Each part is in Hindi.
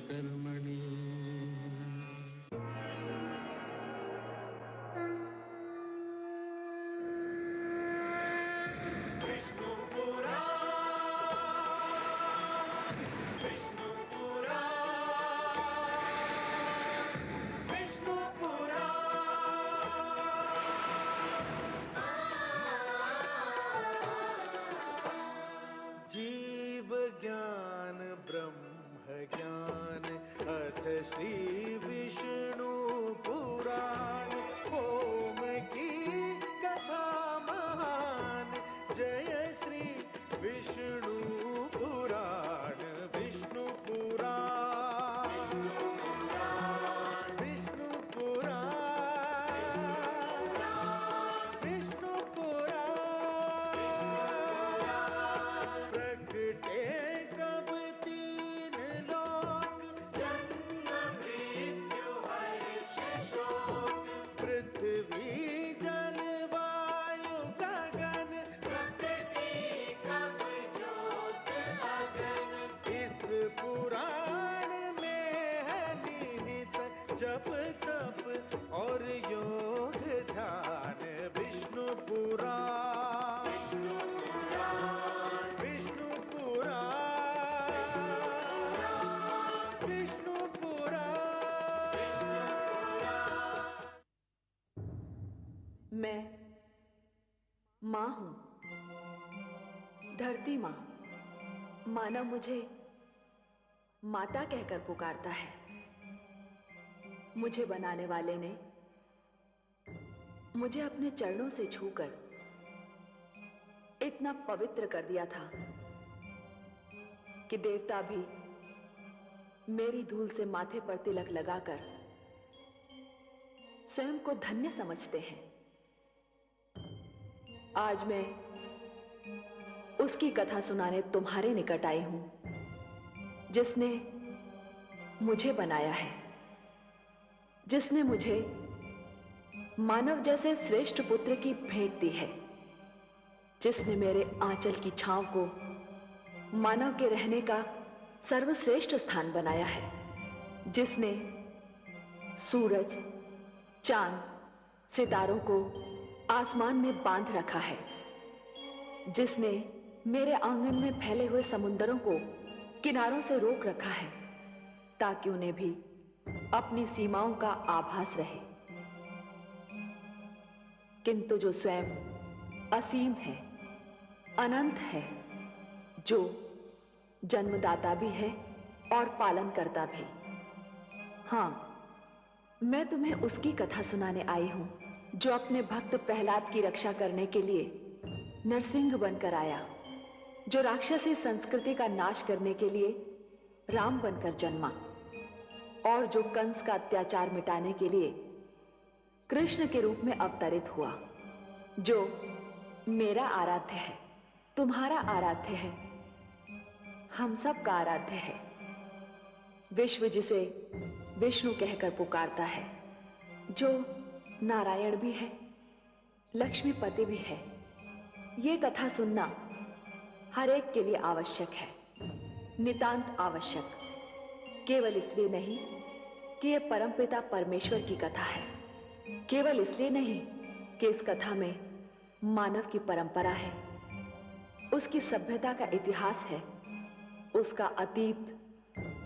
कर्मणि। जीव ज्ञान ब्रह्म ज्ञान अथ श्री विष्णु पुराण। ओम की कथा महान, जय श्री विष्णु पुराण। विष्णु पुराण, विष्णु पुराण, विष्णु पुराण। प्रगटे कब तीन लोक, जन्म मृत्यु हर्ष शोक। पृथ्वी जल वायु गगन, प्रकृति कब ज्योत अगन। इस पुराण में है निहित जप तप और योग ध्यान। विष्णु पुराण, विष्णु पुराण, विष्णु पुराण। मैं माँ हूँ, धरती माँ। मानव मुझे माता कहकर पुकारता है। मुझे बनाने वाले ने मुझे अपने चरणों से छूकर इतना पवित्र कर दिया था कि देवता भी मेरी धूल से माथे पर तिलक लगाकर स्वयं को धन्य समझते हैं। आज मैं उसकी कथा सुनाने तुम्हारे निकट आई हूं, जिसने मुझे बनाया है, जिसने मुझे मानव जैसे श्रेष्ठ पुत्र की भेंट दी है, जिसने मेरे आंचल की छांव को मानव के रहने का सर्वश्रेष्ठ स्थान बनाया है, जिसने सूरज, चांद, सितारों को आसमान में बांध रखा है, जिसने मेरे आंगन में फैले हुए समुंदरों को किनारों से रोक रखा है, ताकि उन्हें भी अपनी सीमाओं का आभास रहे। किंतु जो स्वयं असीम है, अनंत है, जो जन्मदाता भी है और पालन करता भी। हां, मैं तुम्हें उसकी कथा सुनाने आई हूं, जो अपने भक्त प्रहलाद की रक्षा करने के लिए नरसिंह बनकर आया, जो राक्षसी संस्कृति का नाश करने के लिए राम बनकर जन्मा, और जो कंस का अत्याचार मिटाने के लिए कृष्ण के रूप में अवतरित हुआ, जो मेरा आराध्य है, तुम्हारा आराध्य है, हम सब का आराध्य है। विश्व जिसे विष्णु कहकर पुकारता है, जो नारायण भी है, लक्ष्मीपति भी है। ये कथा सुनना हर एक के लिए आवश्यक है, नितांत आवश्यक। केवल इसलिए नहीं कि यह परमपिता परमेश्वर की कथा है, केवल इसलिए नहीं कि इस कथा में मानव की परंपरा है, उसकी सभ्यता का इतिहास है, उसका अतीत,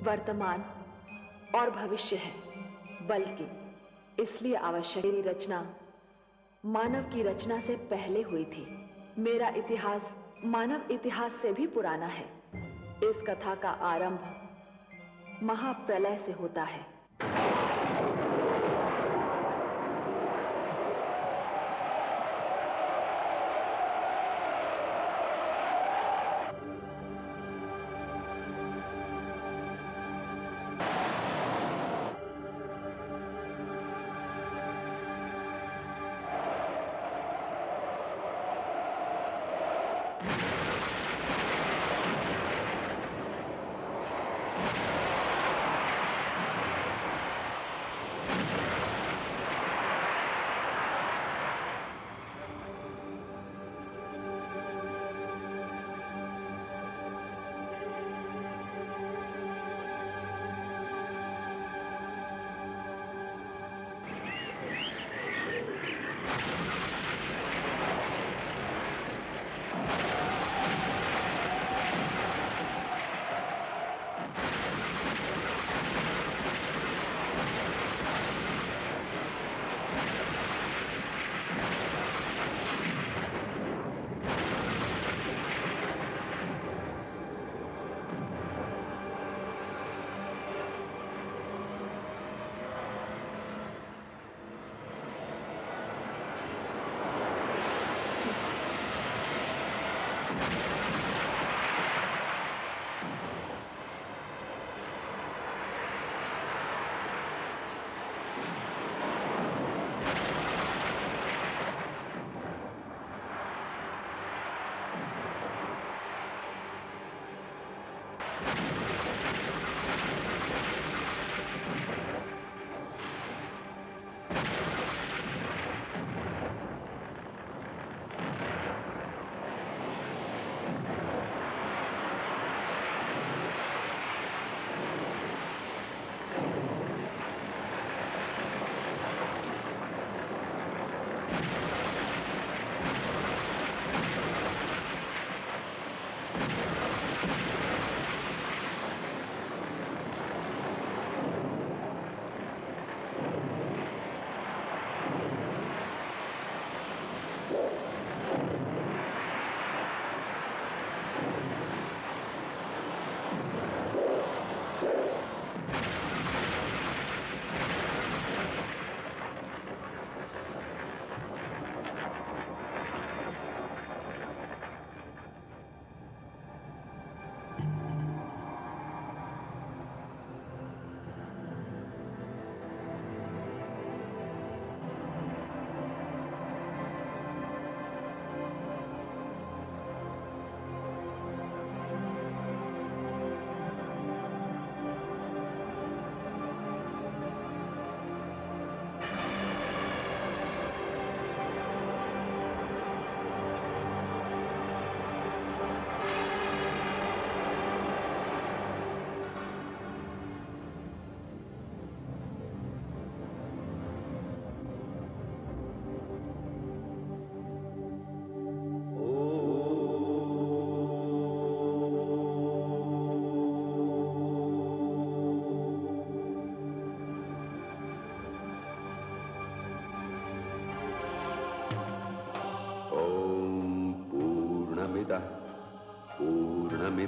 वर्तमान और भविष्य है, बल्कि इसलिए आवश्यक मेरी रचना मानव की रचना से पहले हुई थी। मेरा इतिहास मानव इतिहास से भी पुराना है। इस कथा का आरंभ महाप्रलय से होता है।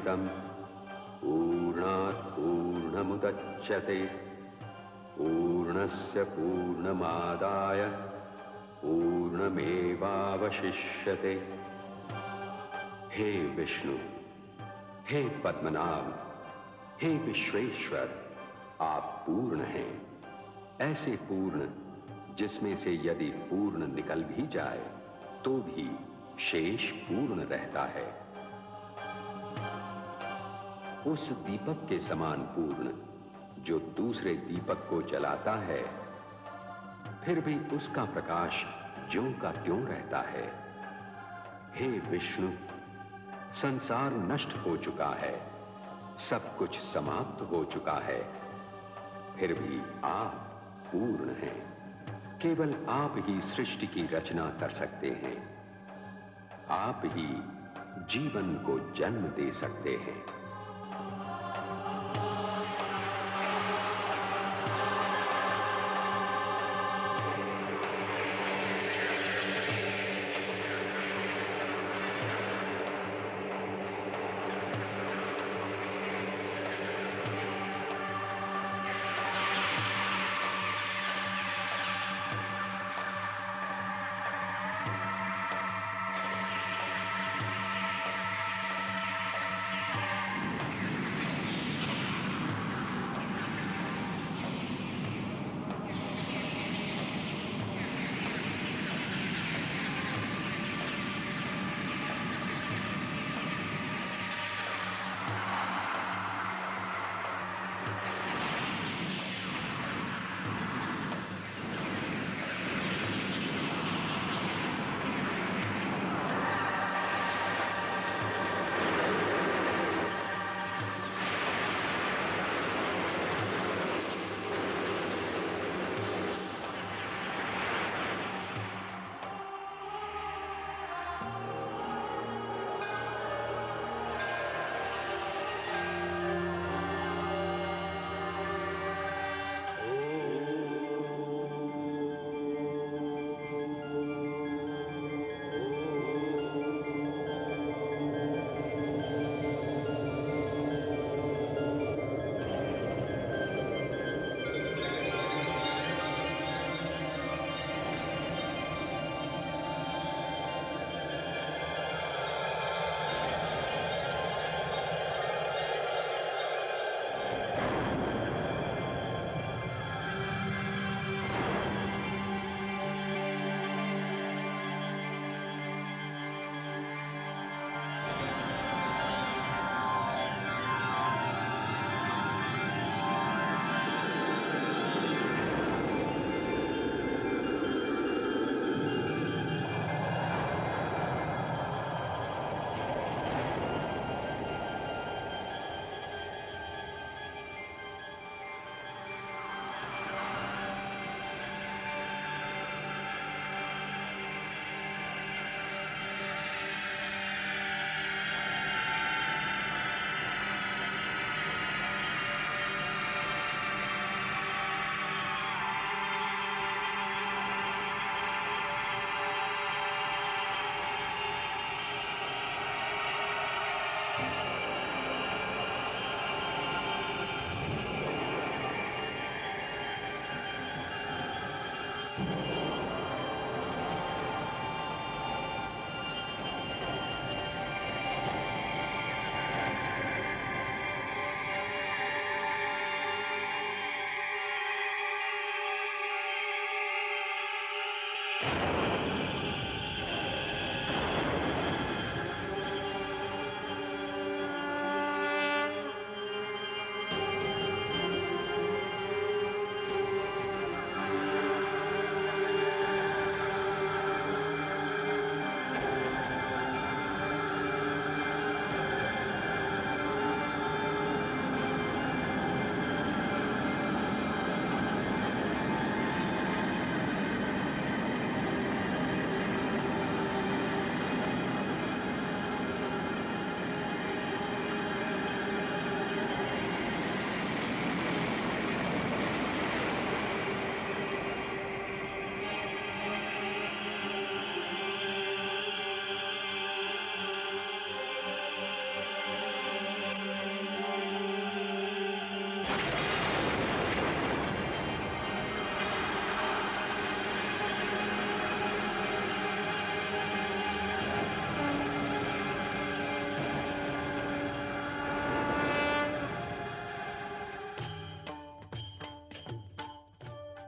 पूर्णमदमिदं पूर्णात् पूर्णमुदच्यते पूर्णस्य पूर्णमादाय पूर्णमेवावशिष्यते। हे विष्णु, हे पद्मनाभ, हे विश्वेश्वर, आप पूर्ण हैं, ऐसे पूर्ण जिसमें से यदि पूर्ण निकल भी जाए तो भी शेष पूर्ण रहता है। उस दीपक के समान पूर्ण जो दूसरे दीपक को जलाता है, फिर भी उसका प्रकाश ज्यों का त्यों रहता है। हे विष्णु, संसार नष्ट हो चुका है, सब कुछ समाप्त हो चुका है, फिर भी आप पूर्ण हैं। केवल आप ही सृष्टि की रचना कर सकते हैं, आप ही जीवन को जन्म दे सकते हैं।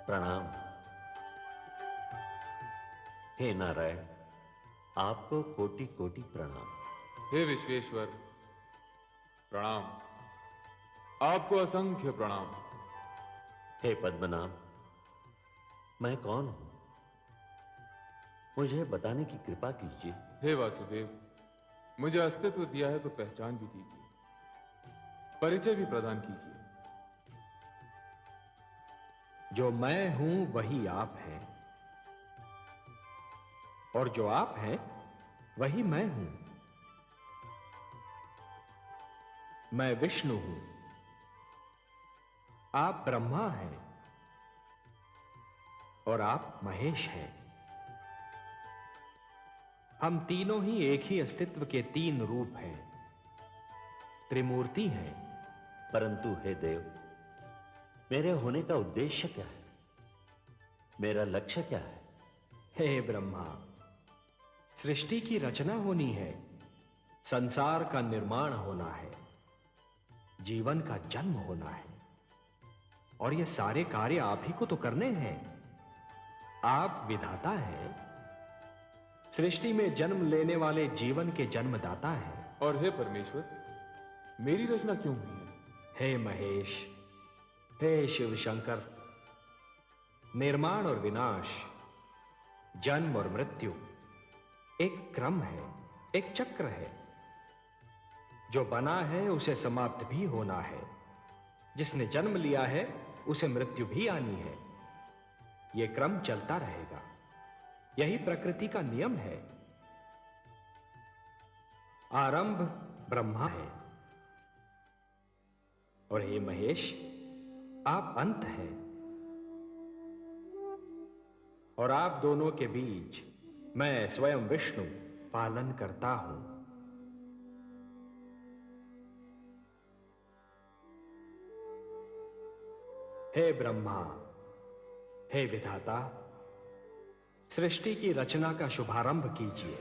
प्रणाम। हे नारायण, आपको कोटि कोटि प्रणाम। हे विश्वेश्वर, प्रणाम। आपको असंख्य प्रणाम। हे पद्मनाभ, मैं कौन हूं, मुझे बताने की कृपा कीजिए। हे वासुदेव, मुझे अस्तित्व दिया है तो पहचान भी दीजिए, परिचय भी प्रदान कीजिए। जो मैं हूं वही आप हैं, और जो आप हैं वही मैं हूं। मैं विष्णु हूं, आप ब्रह्मा हैं, और आप महेश हैं। हम तीनों ही एक ही अस्तित्व के तीन रूप हैं, त्रिमूर्ति हैं। परंतु हे देव, मेरे होने का उद्देश्य क्या है, मेरा लक्ष्य क्या है? हे ब्रह्मा, सृष्टि की रचना होनी है, संसार का निर्माण होना है, जीवन का जन्म होना है, और ये सारे कार्य आप ही को तो करने हैं। आप विधाता हैं, सृष्टि में जन्म लेने वाले जीवन के जन्मदाता हैं। और हे परमेश्वर, मेरी रचना क्यों हुई है? हे महेश, हे शिव शंकर, निर्माण और विनाश, जन्म और मृत्यु एक क्रम है, एक चक्र है। जो बना है उसे समाप्त भी होना है, जिसने जन्म लिया है उसे मृत्यु भी आनी है। यह क्रम चलता रहेगा, यही प्रकृति का नियम है। आरंभ ब्रह्मा है, और हे महेश, आप अंत हैं, और आप दोनों के बीच मैं स्वयं विष्णु पालन करता हूं। हे ब्रह्मा, हे विधाता, सृष्टि की रचना का शुभारंभ कीजिए।